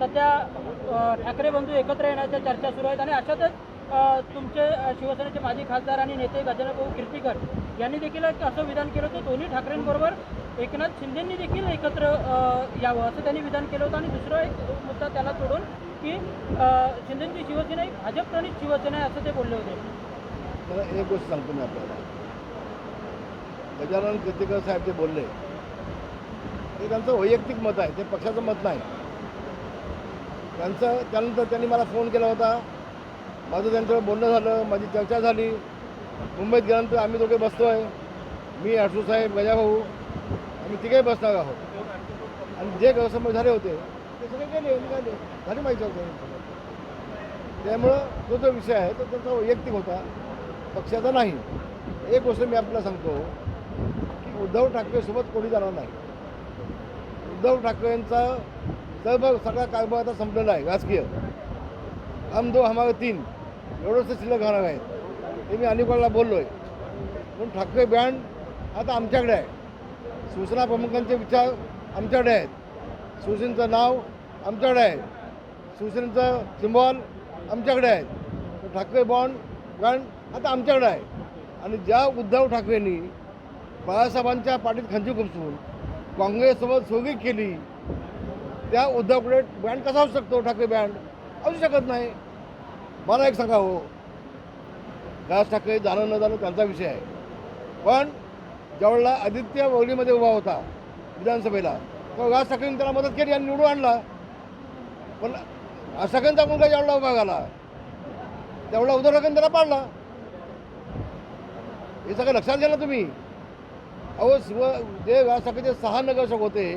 सध्या ठाकरे बंधू एकत्र येण्याच्या चर्चा सुरू आहेत आणि अशातच तुमचे शिवसेनेचे माजी खासदार आणि नेते गजाननभाऊ कीर्तीकर यांनी देखील असं विधान केलं होतं, दोन्ही ठाकरेंबरोबर एकनाथ शिंदेंनी देखील एकत्र यावं असं त्यांनी विधान केलं होतं. आणि दुसरा एक मुद्दा त्याला सोडून की शिंदेंची शिवसेना ही भाजप प्रणित शिवसेना आहे असं ते बोलले होते. मला एक गोष्ट सांगतो मी आपल्याला, गजानन कीर्तीकर साहेब जे बोलले ते त्यांचं वैयक्तिक मत आहे, ते पक्षाचं मत नाही. त्यानंतर त्यांनी मला फोन केला होता, माझं त्यांच्यावर बोलणं झालं, माझी चर्चा झाली. मुंबईत गेल्यानंतर आम्ही दोघे बसतो आहे, मी आठू साहेब गजाभाऊ आम्ही तिघेही बसणार आहोत. आणि जे गैरसमज झाले होते ते सगळे गेले निघाले, झाली माहिती होतं. त्यामुळं तो जो विषय आहे तो त्यांचा वैयक्तिक होता, पक्षाचा नाही. एक गोष्ट मी आपल्याला सांगतो की उद्धव ठाकरेसोबत कोणी जाणार नाही. उद्धव ठाकरेंचा सगळा कारभार आता संपलेला आहे राजकीय. हम दो हमारे तीन एवढंच शिल्लक राहणार आहेत. ते मी अनेक वेळेला बोललो आहे. पण ठाकरे ब्रँड आता आमच्याकडे आहे. शिवसेना प्रमुखांचे विचार आमच्याकडे आहेत, शिवसेनेचं नाव आमच्याकडे आहे, शिवसेनेचं सिम्बॉल आमच्याकडे आहेत. तर ठाकरे ब्रँड आता आमच्याकडे आहे. आणि ज्या उद्धव ठाकरेंनी बाळासाहेबांच्या पाठीत खंजीर खुपसून काँग्रेससोबत सोयीक केली, त्या उद्धवकडे ब्रँड कसा असू शकतो? ठाकरे ब्रँड असू शकत नाही. मला एक सांगा हो, राज ठाकरे जाणं न जाणं त्यांचा विषय आहे. पण ज्यावेळेला आदित्य वगळीमध्ये उभा होता विधानसभेला, तेव्हा राज ठाकरेंनी त्याला मदत केली आणि निवडून आणला. पण राज ठाकरेंचा मुलगा ज्यावेळेला उभा झाला त्यावेळेला उद्धव ठाकरेंनी त्याला पाडला. हे सगळं लक्षात घ्या ना तुम्ही. अहो जे राज ठाकरेचे 6 नगरसेवक होते,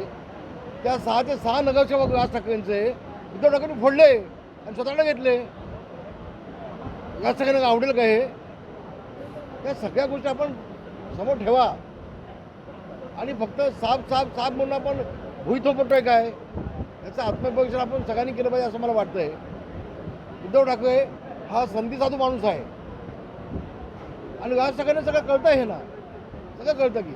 त्या 6चे 6 नगरसेवक राज ठाकरेंचे उद्धव ठाकरेंनी फोडले आणि स्वतःकडे घेतले. राज ठाकरेंना आवडेल का हे? त्या सगळ्या गोष्टी आपण समोर ठेवा आणि फक्त साफ म्हणून आपण भुईतो पडतोय काय, याचं आत्मपरीक्षण आपण सगळ्यांनी केलं पाहिजे असं मला वाटतंय. उद्धव ठाकरे हा संधी साधू माणूस आहे आणि राज ठाकरेंना सगळं कळतं, हे ना सगळं कळतं की